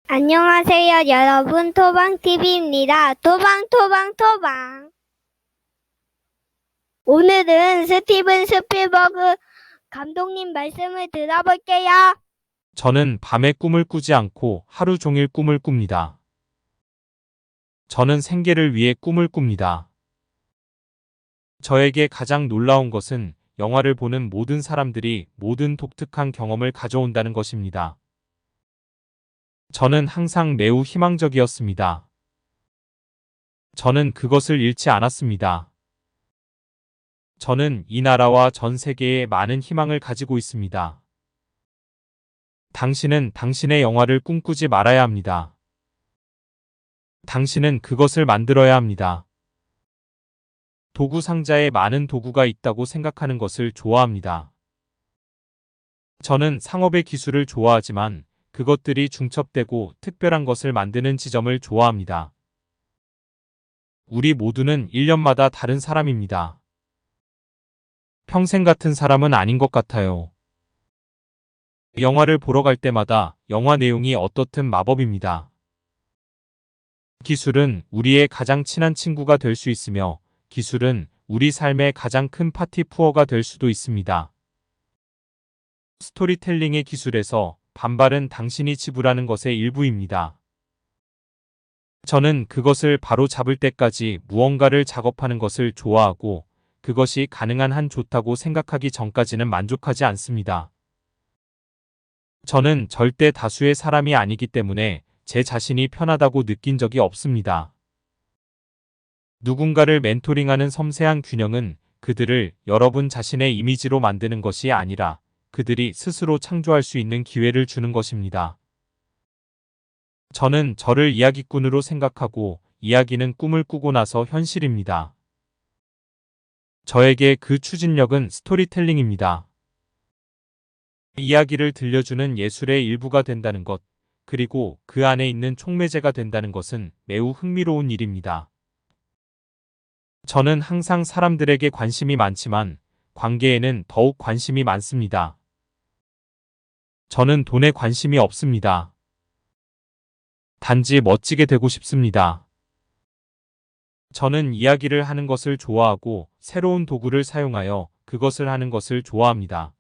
안녕하세요, 여러분. 토방TV입니다. 토방. 오늘은 스티븐 스필버그 감독님 말씀을 들어볼게요. 저는 밤에 꿈을 꾸지 않고 하루 종일 꿈을 꿉니다. 저는 생계를 위해 꿈을 꿉니다. 저에게 가장 놀라운 것은 영화를 보는 모든 사람들이 모든 독특한 경험을 가져온다는 것입니다. 저는 항상 매우 희망적이었습니다. 저는 그것을 잃지 않았습니다. 저는 이 나라와 전 세계에 많은 희망을 가지고 있습니다. 당신은 당신의 영화를 꿈꾸지 말아야 합니다. 당신은 그것을 만들어야 합니다. 도구 상자에 많은 도구가 있다고 생각하는 것을 좋아합니다. 저는 상업의 기술을 좋아하지만 그것들이 중첩되고 특별한 것을 만드는 지점을 좋아합니다. 우리 모두는 1년마다 다른 사람입니다. 평생 같은 사람은 아닌 것 같아요. 영화를 보러 갈 때마다 영화 내용이 어떻든 마법입니다. 기술은 우리의 가장 친한 친구가 될 수 있으며 기술은 우리 삶의 가장 큰 파티 푸어가 될 수도 있습니다. 스토리텔링의 기술에서 반발은 당신이 지불하는 것의 일부입니다. 저는 그것을 바로 잡을 때까지 무언가를 작업하는 것을 좋아하고 그것이 가능한 한 좋다고 생각하기 전까지는 만족하지 않습니다. 저는 절대 다수의 사람이 아니기 때문에 제 자신이 편하다고 느낀 적이 없습니다. 누군가를 멘토링하는 섬세한 균형은 그들을 여러분 자신의 이미지로 만드는 것이 아니라 그들이 스스로 창조할 수 있는 기회를 주는 것입니다. 저는 저를 이야기꾼으로 생각하고 이야기는 꿈을 꾸고 나서 현실입니다. 저에게 그 추진력은 스토리텔링입니다. 이야기를 들려주는 예술의 일부가 된다는 것, 그리고 그 안에 있는 촉매제가 된다는 것은 매우 흥미로운 일입니다. 저는 항상 사람들에게 관심이 많지만 관계에는 더욱 관심이 많습니다. 저는 돈에 관심이 없습니다. 단지 멋지게 되고 싶습니다. 저는 이야기를 하는 것을 좋아하고 새로운 도구를 사용하여 그것을 하는 것을 좋아합니다.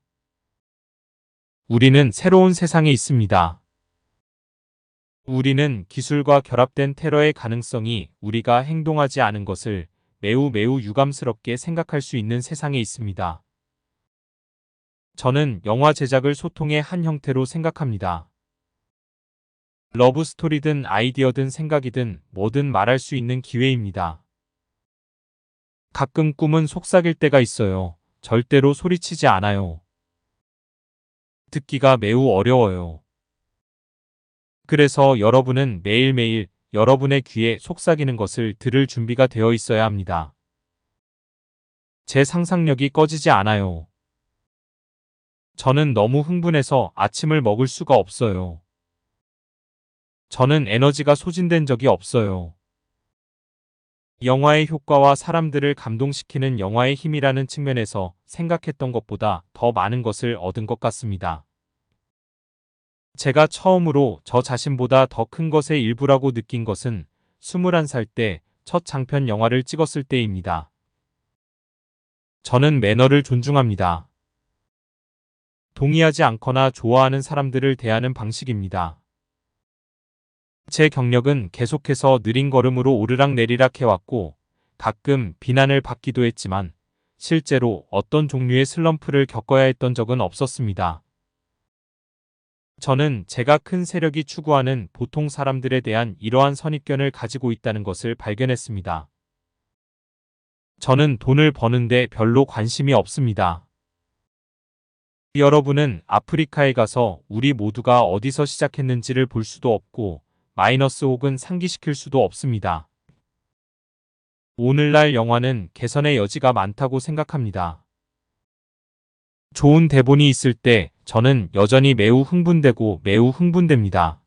우리는 새로운 세상에 있습니다. 우리는 기술과 결합된 테러의 가능성이 우리가 행동하지 않은 것을 매우 유감스럽게 생각할 수 있는 세상에 있습니다. 저는 영화 제작을 소통의 한 형태로 생각합니다. 러브 스토리든 아이디어든 생각이든 뭐든 말할 수 있는 기회입니다. 가끔 꿈은 속삭일 때가 있어요. 절대로 소리치지 않아요. 듣기가 매우 어려워요. 그래서 여러분은 매일매일 여러분의 귀에 속삭이는 것을 들을 준비가 되어 있어야 합니다. 제 상상력이 꺼지지 않아요. 저는 너무 흥분해서 아침을 먹을 수가 없어요. 저는 에너지가 소진된 적이 없어요. 영화의 효과와 사람들을 감동시키는 영화의 힘이라는 측면에서 생각했던 것보다 더 많은 것을 얻은 것 같습니다. 제가 처음으로 저 자신보다 더 큰 것의 일부라고 느낀 것은 21살 때 첫 장편 영화를 찍었을 때입니다. 저는 매너를 존중합니다. 동의하지 않거나 좋아하는 사람들을 대하는 방식입니다. 제 경력은 계속해서 느린 걸음으로 오르락내리락 해왔고 가끔 비난을 받기도 했지만 실제로 어떤 종류의 슬럼프를 겪어야 했던 적은 없었습니다. 저는 제가 큰 세력이 추구하는 보통 사람들에 대한 이러한 선입견을 가지고 있다는 것을 발견했습니다. 저는 돈을 버는데 별로 관심이 없습니다. 여러분은 아프리카에 가서 우리 모두가 어디서 시작했는지를 볼 수도 없고 마이너스 혹은 상기시킬 수도 없습니다. 오늘날 영화는 개선의 여지가 많다고 생각합니다. 좋은 대본이 있을 때 저는 여전히 매우 흥분됩니다.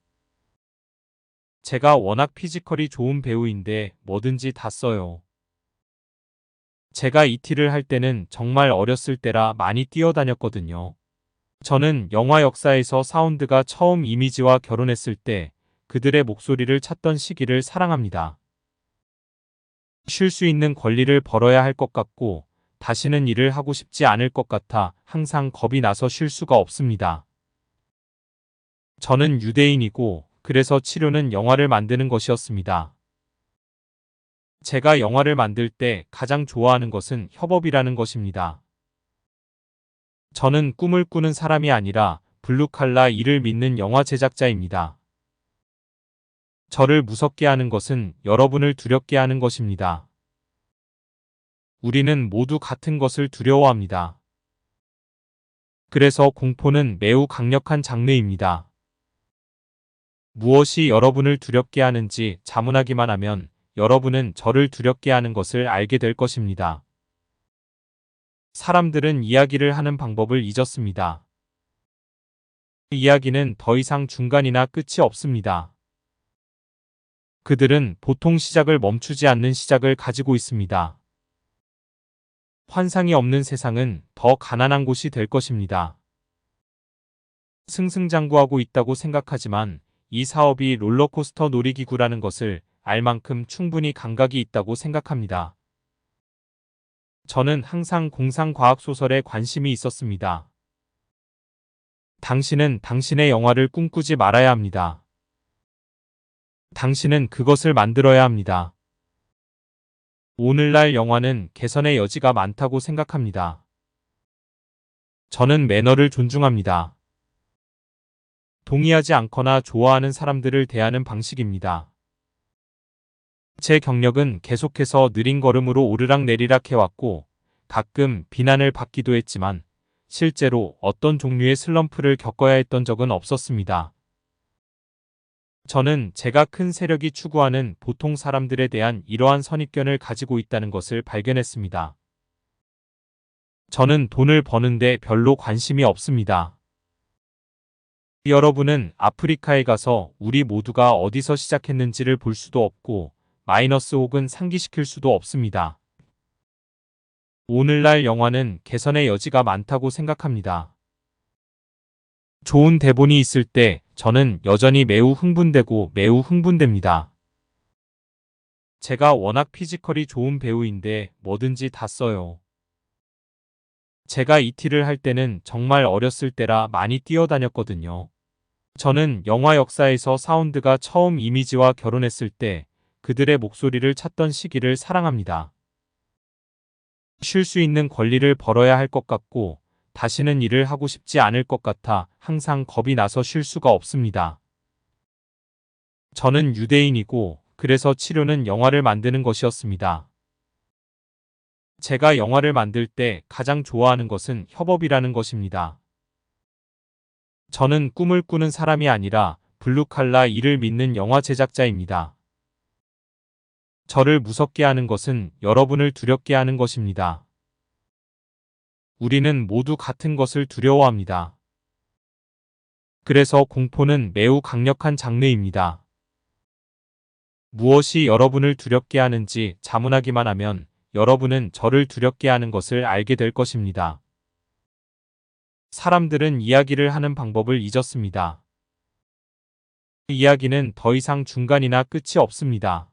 제가 워낙 피지컬이 좋은 배우인데 뭐든지 다 써요. 제가 이티를 할 때는 정말 어렸을 때라 많이 뛰어다녔거든요. 저는 영화 역사에서 사운드가 처음 이미지와 결혼했을 때 그들의 목소리를 찾던 시기를 사랑합니다. 쉴 수 있는 권리를 벌어야 할 것 같고 다시는 일을 하고 싶지 않을 것 같아 항상 겁이 나서 쉴 수가 없습니다. 저는 유대인이고 그래서 치료는 영화를 만드는 것이었습니다. 제가 영화를 만들 때 가장 좋아하는 것은 협업이라는 것입니다. 저는 꿈을 꾸는 사람이 아니라 블루칼라 일을 믿는 영화 제작자입니다. 저를 무섭게 하는 것은 여러분을 두렵게 하는 것입니다. 우리는 모두 같은 것을 두려워합니다. 그래서 공포는 매우 강력한 장르입니다. 무엇이 여러분을 두렵게 하는지 자문하기만 하면 여러분은 저를 두렵게 하는 것을 알게 될 것입니다. 사람들은 이야기를 하는 방법을 잊었습니다. 이야기는 더 이상 중간이나 끝이 없습니다. 그들은 보통 시작을 멈추지 않는 시작을 가지고 있습니다. 환상이 없는 세상은 더 가난한 곳이 될 것입니다. 승승장구하고 있다고 생각하지만 이 사업이 롤러코스터 놀이기구라는 것을 알 만큼 충분히 감각이 있다고 생각합니다. 저는 항상 공상과학소설에 관심이 있었습니다. 당신은 당신의 영화를 꿈꾸지 말아야 합니다. 당신은 그것을 만들어야 합니다. 오늘날 영화는 개선의 여지가 많다고 생각합니다. 저는 매너를 존중합니다. 동의하지 않거나 좋아하는 사람들을 대하는 방식입니다. 제 경력은 계속해서 느린 걸음으로 오르락내리락 해왔고 가끔 비난을 받기도 했지만 실제로 어떤 종류의 슬럼프를 겪어야 했던 적은 없었습니다. 저는 제가 큰 세력이 추구하는 보통 사람들에 대한 이러한 선입견을 가지고 있다는 것을 발견했습니다. 저는 돈을 버는데 별로 관심이 없습니다. 여러분은 아프리카에 가서 우리 모두가 어디서 시작했는지를 볼 수도 없고 마이너스 혹은 상기시킬 수도 없습니다. 오늘날 영화는 개선의 여지가 많다고 생각합니다. 좋은 대본이 있을 때 저는 여전히 매우 흥분됩니다. 제가 워낙 피지컬이 좋은 배우인데 뭐든지 다 써요. 제가 이티를 할 때는 정말 어렸을 때라 많이 뛰어다녔거든요. 저는 영화 역사에서 사운드가 처음 이미지와 결혼했을 때 그들의 목소리를 찾던 시기를 사랑합니다. 쉴 수 있는 권리를 벌어야 할 것 같고 다시는 일을 하고 싶지 않을 것 같아 항상 겁이 나서 쉴 수가 없습니다. 저는 유대인이고 그래서 치료는 영화를 만드는 것이었습니다. 제가 영화를 만들 때 가장 좋아하는 것은 협업이라는 것입니다. 저는 꿈을 꾸는 사람이 아니라 블루칼라 일을 믿는 영화 제작자입니다. 저를 무섭게 하는 것은 여러분을 두렵게 하는 것입니다. 우리는 모두 같은 것을 두려워합니다. 그래서 공포는 매우 강력한 장르입니다. 무엇이 여러분을 두렵게 하는지 자문하기만 하면 여러분은 저를 두렵게 하는 것을 알게 될 것입니다. 사람들은 이야기를 하는 방법을 잊었습니다. 이야기는 더 이상 중간이나 끝이 없습니다.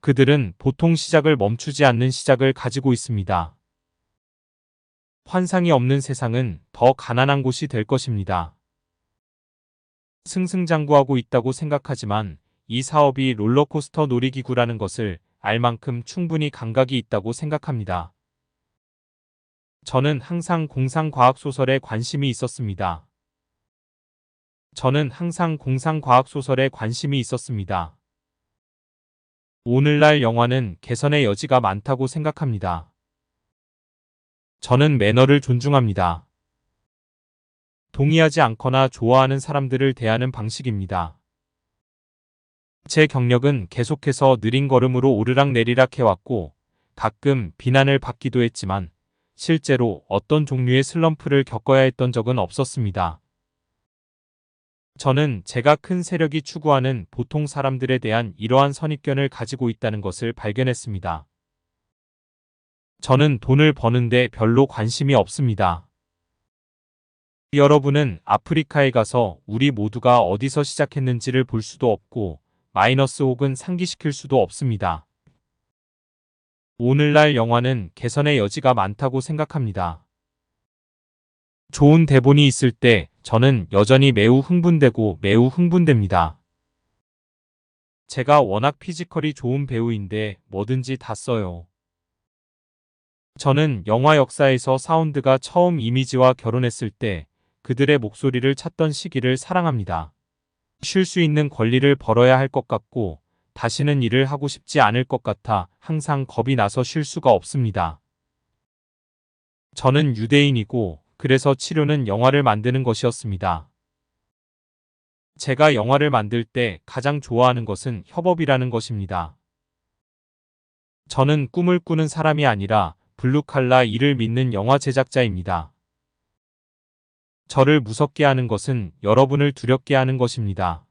그들은 보통 시작을 멈추지 않는 시작을 가지고 있습니다. 환상이 없는 세상은 더 가난한 곳이 될 것입니다. 승승장구하고 있다고 생각하지만 이 사업이 롤러코스터 놀이기구라는 것을 알 만큼 충분히 감각이 있다고 생각합니다. 저는 항상 공상과학소설에 관심이 있었습니다. 저는 항상 공상과학소설에 관심이 있었습니다. 오늘날 영화는 개선의 여지가 많다고 생각합니다. 저는 매너를 존중합니다. 동의하지 않거나 좋아하는 사람들을 대하는 방식입니다. 제 경력은 계속해서 느린 걸음으로 오르락내리락 해왔고 가끔 비난을 받기도 했지만 실제로 어떤 종류의 슬럼프를 겪어야 했던 적은 없었습니다. 저는 제가 큰 세력이 추구하는 보통 사람들에 대한 이러한 선입견을 가지고 있다는 것을 발견했습니다. 저는 돈을 버는데 별로 관심이 없습니다. 여러분은 아프리카에 가서 우리 모두가 어디서 시작했는지를 볼 수도 없고 마이너스 혹은 상기시킬 수도 없습니다. 오늘날 영화는 개선의 여지가 많다고 생각합니다. 좋은 대본이 있을 때 저는 여전히 매우 흥분되고 매우 흥분됩니다. 제가 워낙 피지컬이 좋은 배우인데 뭐든지 다 써요. 저는 영화 역사에서 사운드가 처음 이미지와 결혼했을 때 그들의 목소리를 찾던 시기를 사랑합니다. 쉴 수 있는 권리를 벌어야 할 것 같고 다시는 일을 하고 싶지 않을 것 같아 항상 겁이 나서 쉴 수가 없습니다. 저는 유대인이고 그래서 치료는 영화를 만드는 것이었습니다. 제가 영화를 만들 때 가장 좋아하는 것은 협업이라는 것입니다. 저는 꿈을 꾸는 사람이 아니라 블루칼라 일을 믿는 영화 제작자입니다. 저를 무섭게 하는 것은 여러분을 두렵게 하는 것입니다.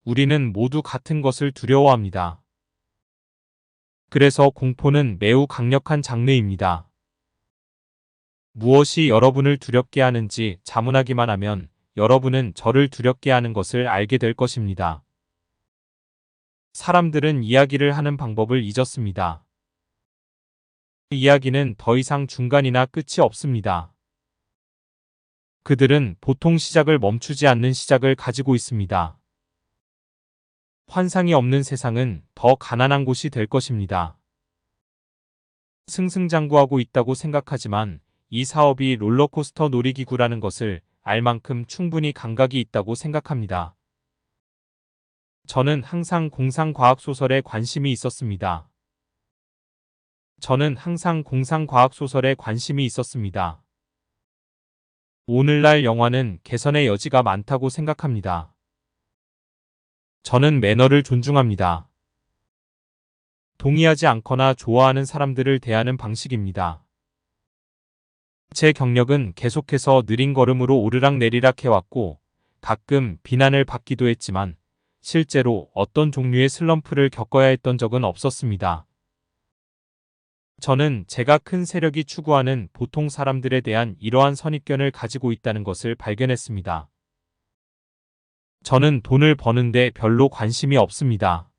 우리는 모두 같은 것을 두려워합니다. 그래서 공포는 매우 강력한 장르입니다. 무엇이 여러분을 두렵게 하는지 자문하기만 하면 여러분은 저를 두렵게 하는 것을 알게 될 것입니다. 사람들은 이야기를 하는 방법을 잊었습니다. 이야기는 더 이상 중간이나 끝이 없습니다. 그들은 보통 시작을 멈추지 않는 시작을 가지고 있습니다. 환상이 없는 세상은 더 가난한 곳이 될 것입니다. 승승장구하고 있다고 생각하지만 이 사업이 롤러코스터 놀이기구라는 것을 알 만큼 충분히 감각이 있다고 생각합니다. 저는 항상 공상과학소설에 관심이 있었습니다. 오늘날 영화는 개선의 여지가 많다고 생각합니다. 저는 매너를 존중합니다. 동의하지 않거나 좋아하는 사람들을 대하는 방식입니다. 제 경력은 계속해서 느린 걸음으로 오르락내리락 해왔고 가끔 비난을 받기도 했지만 실제로 어떤 종류의 슬럼프를 겪어야 했던 적은 없었습니다. 저는 제가 큰 세력이 추구하는 보통 사람들에 대한 이러한 선입견을 가지고 있다는 것을 발견했습니다. 저는 돈을 버는데 별로 관심이 없습니다.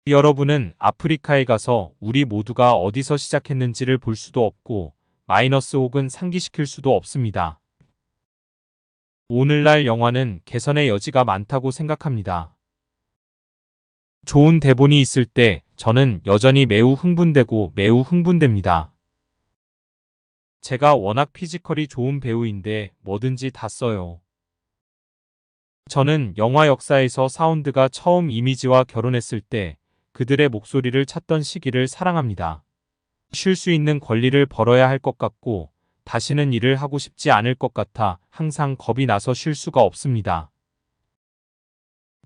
여러분은 아프리카에 가서 우리 모두가 어디서 시작했는지를 볼 수도 없고 마이너스 혹은 상기시킬 수도 없습니다. 오늘날 영화는 개선의 여지가 많다고 생각합니다. 좋은 대본이 있을 때 저는 여전히 매우 흥분되고 매우 흥분됩니다. 제가 워낙 피지컬이 좋은 배우인데 뭐든지 다 써요. 저는 영화 역사에서 사운드가 처음 이미지와 결혼했을 때 그들의 목소리를 찾던 시기를 사랑합니다. 쉴 수 있는 권리를 벌어야 할 것 같고 다시는 일을 하고 싶지 않을 것 같아 항상 겁이 나서 쉴 수가 없습니다.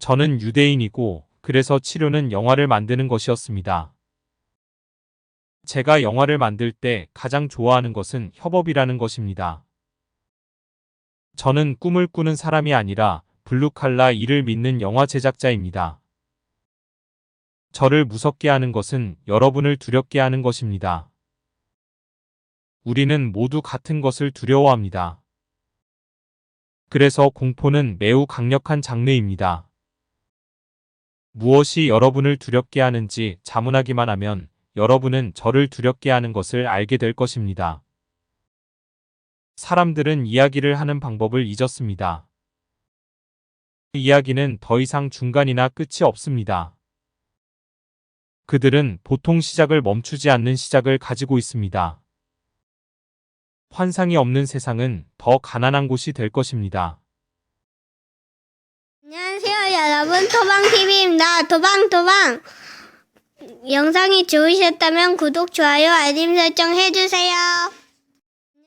저는 유대인이고 그래서 치료는 영화를 만드는 것이었습니다. 제가 영화를 만들 때 가장 좋아하는 것은 협업이라는 것입니다. 저는 꿈을 꾸는 사람이 아니라 블루칼라 일을 믿는 영화 제작자입니다. 저를 무섭게 하는 것은 여러분을 두렵게 하는 것입니다. 우리는 모두 같은 것을 두려워합니다. 그래서 공포는 매우 강력한 장르입니다. 무엇이 여러분을 두렵게 하는지 자문하기만 하면 여러분은 저를 두렵게 하는 것을 알게 될 것입니다. 사람들은 이야기를 하는 방법을 잊었습니다. 이야기는 더 이상 중간이나 끝이 없습니다. 그들은 보통 시작을 멈추지 않는 시작을 가지고 있습니다. 환상이 없는 세상은 더 가난한 곳이 될 것입니다. 안녕하세요, 여러분. 토방TV입니다. 토방. 영상이 좋으셨다면 구독, 좋아요, 알림 설정 해주세요.